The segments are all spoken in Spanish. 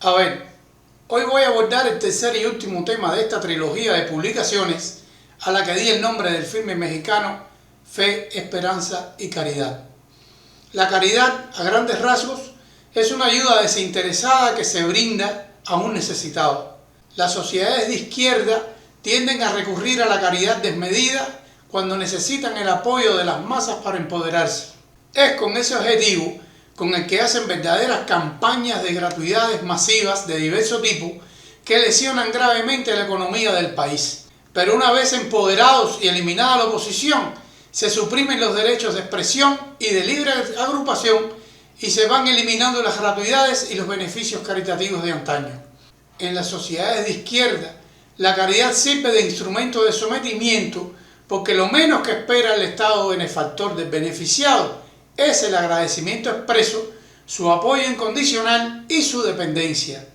A ver, hoy voy a abordar el tercer y último tema de esta trilogía de publicaciones a la que di el nombre del filme mexicano Fe, Esperanza y Caridad. La caridad, a grandes rasgos, es una ayuda desinteresada que se brinda a un necesitado. Las sociedades de izquierda tienden a recurrir a la caridad desmedida cuando necesitan el apoyo de las masas para empoderarse. Es con ese objetivo con el que hacen verdaderas campañas de gratuidades masivas de diverso tipo que lesionan gravemente la economía del país. Pero una vez empoderados y eliminada la oposición, se suprimen los derechos de expresión y de libre agrupación y se van eliminando las gratuidades y los beneficios caritativos de antaño. En las sociedades de izquierda, la caridad sirve de instrumento de sometimiento porque lo menos que espera el Estado benefactor del beneficiado es el agradecimiento expreso, su apoyo incondicional y su dependencia.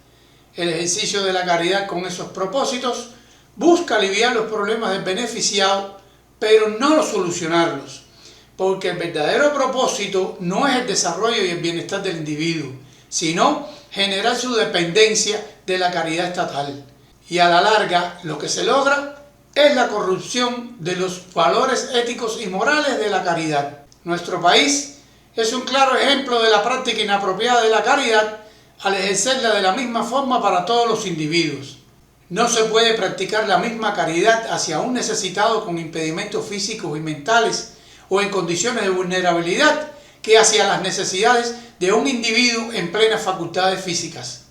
El ejercicio de la caridad con esos propósitos busca aliviar los problemas del beneficiado, pero no solucionarlos, porque el verdadero propósito no es el desarrollo y el bienestar del individuo, sino generar su dependencia de la caridad estatal. Y a la larga, lo que se logra es la corrupción de los valores éticos y morales de la caridad. Nuestro país es un claro ejemplo de la práctica inapropiada de la caridad al ejercerla de la misma forma para todos los individuos. No se puede practicar la misma caridad hacia un necesitado con impedimentos físicos y mentales o en condiciones de vulnerabilidad que hacia las necesidades de un individuo en plenas facultades físicas.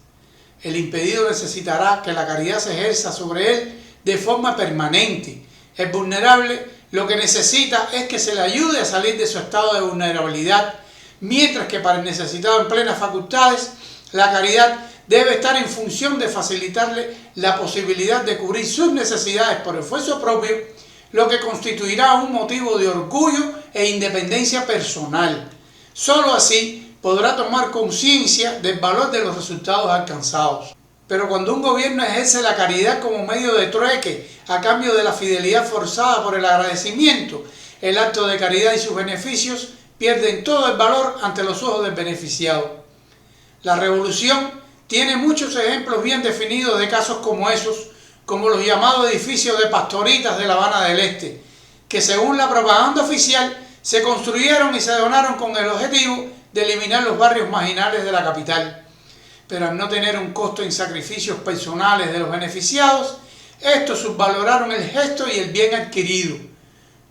El impedido necesitará que la caridad se ejerza sobre él de forma permanente. El vulnerable lo que necesita es que se le ayude a salir de su estado de vulnerabilidad, mientras que para el necesitado en plenas facultades, la caridad debe estar en función de facilitarle la posibilidad de cubrir sus necesidades por esfuerzo propio, lo que constituirá un motivo de orgullo e independencia personal. Solo así podrá tomar conciencia del valor de los resultados alcanzados. Pero cuando un gobierno ejerce la caridad como medio de trueque a cambio de la fidelidad forzada por el agradecimiento, el acto de caridad y sus beneficios pierden todo el valor ante los ojos del beneficiado. La revolución tiene muchos ejemplos bien definidos de casos como esos, como los llamados edificios de pastoritas de La Habana del Este, que según la propaganda oficial se construyeron y se donaron con el objetivo de eliminar los barrios marginales de la capital. Pero al no tener un costo en sacrificios personales de los beneficiados, estos subvaloraron el gesto y el bien adquirido.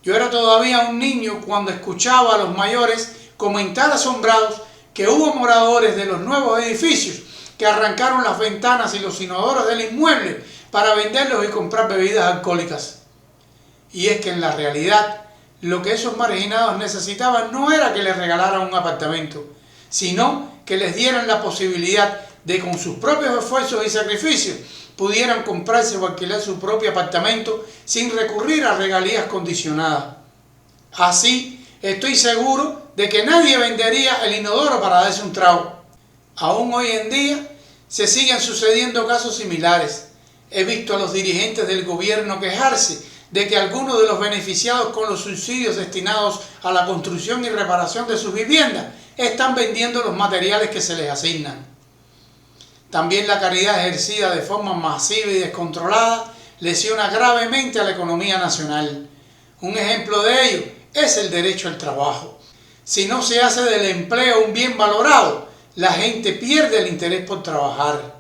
Yo era todavía un niño cuando escuchaba a los mayores comentar asombrados que hubo moradores de los nuevos edificios que arrancaron las ventanas y los inodoros del inmueble para venderlos y comprar bebidas alcohólicas. Y es que en la realidad, lo que esos marginados necesitaban no era que les regalaran un apartamento, sino que les dieran la posibilidad de con sus propios esfuerzos y sacrificios pudieran comprarse o alquilar su propio apartamento sin recurrir a regalías condicionadas. Así, estoy seguro de que nadie vendería el inodoro para darse un trago. Aún hoy en día se siguen sucediendo casos similares. He visto a los dirigentes del gobierno quejarse de que algunos de los beneficiados con los subsidios destinados a la construcción y reparación de sus viviendas están vendiendo los materiales que se les asignan. También la caridad ejercida de forma masiva y descontrolada lesiona gravemente a la economía nacional. Un ejemplo de ello es el derecho al trabajo. Si no se hace del empleo un bien valorado, la gente pierde el interés por trabajar.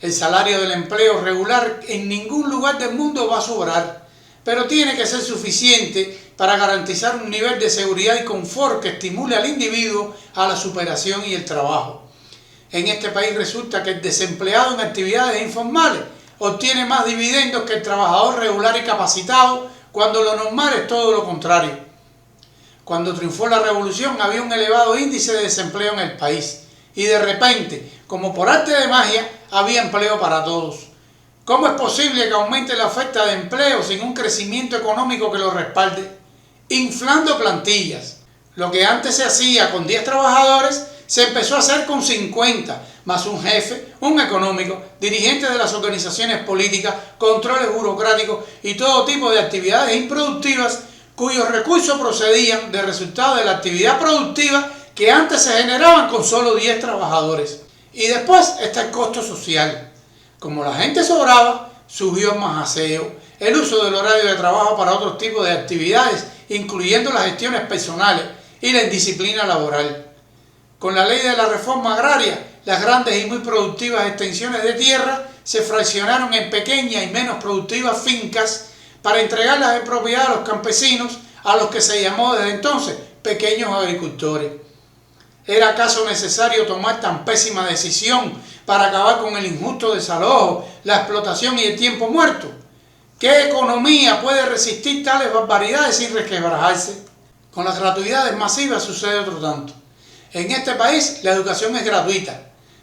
El salario del empleo regular en ningún lugar del mundo va a sobrar, pero tiene que ser suficiente para garantizar un nivel de seguridad y confort que estimule al individuo a la superación y el trabajo. En este país resulta que el desempleado en actividades informales obtiene más dividendos que el trabajador regular y capacitado, cuando lo normal es todo lo contrario. Cuando triunfó la revolución había un elevado índice de desempleo en el país y de repente, como por arte de magia, había empleo para todos. ¿Cómo es posible que aumente la oferta de empleo sin un crecimiento económico que lo respalde? Inflando plantillas. Lo que antes se hacía con 10 trabajadores se empezó a hacer con 50, más un jefe, un económico, dirigentes de las organizaciones políticas, controles burocráticos y todo tipo de actividades improductivas cuyos recursos procedían del resultado de la actividad productiva que antes se generaban con solo 10 trabajadores. Y después está el costo social. Como la gente sobraba, subió el majaseo, el uso del horario de trabajo para otros tipos de actividades, incluyendo las gestiones personales y la indisciplina laboral. Con la ley de la reforma agraria, las grandes y muy productivas extensiones de tierra se fraccionaron en pequeñas y menos productivas fincas para entregarlas en propiedad a los campesinos, a los que se llamó desde entonces pequeños agricultores. ¿Era acaso necesario tomar tan pésima decisión para acabar con el injusto desalojo, la explotación y el tiempo muerto? ¿Qué economía puede resistir tales barbaridades sin resquebrajarse? Con las gratuidades masivas sucede otro tanto. En este país la educación es gratuita,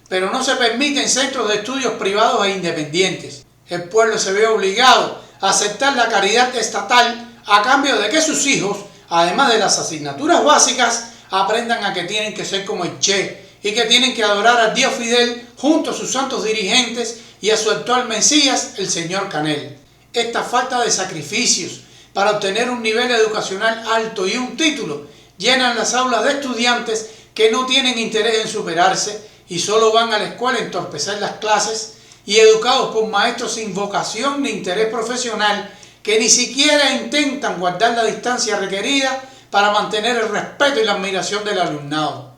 pero no se permiten centros de estudios privados e independientes. El pueblo se ve obligado a aceptar la caridad estatal a cambio de que sus hijos, además de las asignaturas básicas, aprendan a que tienen que ser como el Che y que tienen que adorar al Dios Fidel junto a sus santos dirigentes y a su actual Mesías, el señor Canel. Esta falta de sacrificios para obtener un nivel educacional alto y un título llenan las aulas de estudiantes que no tienen interés en superarse y solo van a la escuela a entorpecer las clases, y educados por maestros sin vocación ni interés profesional que ni siquiera intentan guardar la distancia requerida para mantener el respeto y la admiración del alumnado.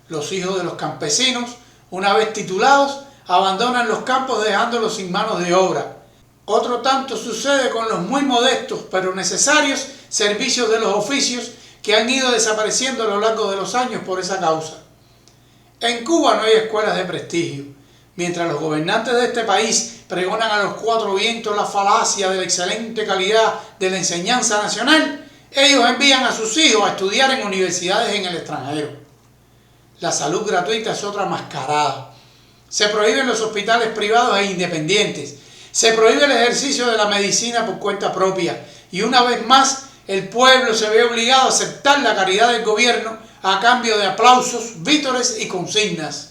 Los hijos de los campesinos, una vez titulados, abandonan los campos dejándolos sin manos de obra. Otro tanto sucede con los muy modestos pero necesarios servicios de los oficios que han ido desapareciendo a lo largo de los años por esa causa. En Cuba no hay escuelas de prestigio. Mientras los gobernantes de este país pregonan a los cuatro vientos la falacia de la excelente calidad de la enseñanza nacional, ellos envían a sus hijos a estudiar en universidades en el extranjero. La salud gratuita es otra mascarada. Se prohíben los hospitales privados e independientes. Se prohíbe el ejercicio de la medicina por cuenta propia. Y una vez más, el pueblo se ve obligado a aceptar la caridad del gobierno a cambio de aplausos, vítores y consignas.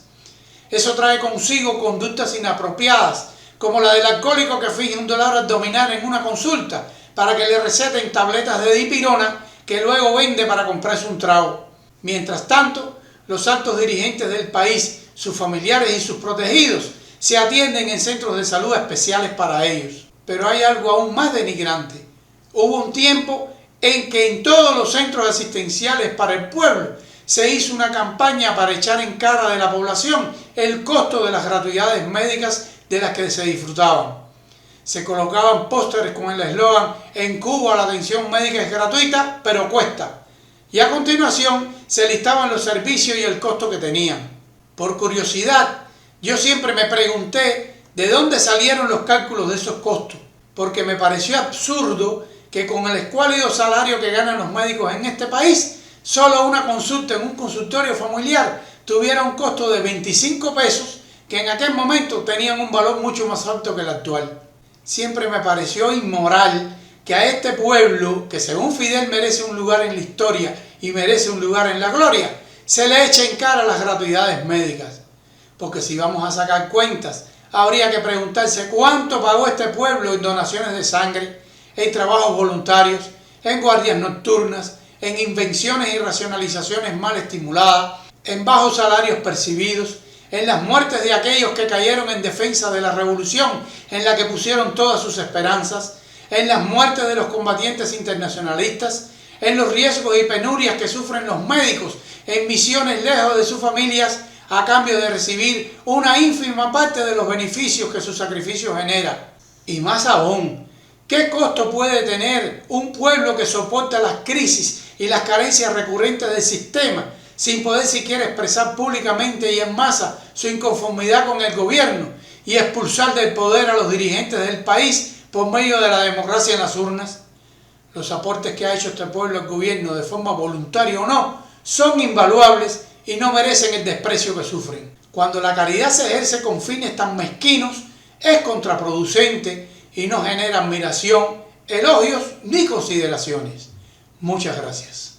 Eso trae consigo conductas inapropiadas, como la del alcohólico que finge un dolor abdominal en una consulta para que le receten tabletas de dipirona que luego vende para comprarse un trago. Mientras tanto, los altos dirigentes del país, sus familiares y sus protegidos se atienden en centros de salud especiales para ellos. Pero hay algo aún más denigrante. Hubo un tiempo en que en todos los centros asistenciales para el pueblo se hizo una campaña para echar en cara de la población el costo de las gratuidades médicas de las que se disfrutaban. Se colocaban pósteres con el eslogan: en Cuba la atención médica es gratuita, pero cuesta. Y a continuación se listaban los servicios y el costo que tenían. Por curiosidad, yo siempre me pregunté de dónde salieron los cálculos de esos costos, porque me pareció absurdo que con el escuálido salario que ganan los médicos en este país, solo una consulta en un consultorio familiar tuviera un costo de 25 pesos, que en aquel momento tenían un valor mucho más alto que el actual. Siempre me pareció inmoral que a este pueblo, que según Fidel merece un lugar en la historia y merece un lugar en la gloria, se le eche en cara las gratuidades médicas. Porque si vamos a sacar cuentas, habría que preguntarse cuánto pagó este pueblo en donaciones de sangre, en trabajos voluntarios, en guardias nocturnas, en invenciones y racionalizaciones mal estimuladas, en bajos salarios percibidos, en las muertes de aquellos que cayeron en defensa de la revolución en la que pusieron todas sus esperanzas, en las muertes de los combatientes internacionalistas, en los riesgos y penurias que sufren los médicos en misiones lejos de sus familias a cambio de recibir una ínfima parte de los beneficios que su sacrificio genera. Y más aún, ¿qué costo puede tener un pueblo que soporta las crisis y las carencias recurrentes del sistema sin poder siquiera expresar públicamente y en masa su inconformidad con el gobierno y expulsar del poder a los dirigentes del país por medio de la democracia en las urnas? Los aportes que ha hecho este pueblo al gobierno, de forma voluntaria o no, son invaluables y no merecen el desprecio que sufren. Cuando la caridad se ejerce con fines tan mezquinos, es contraproducente y no genera admiración, elogios ni consideraciones. Muchas gracias.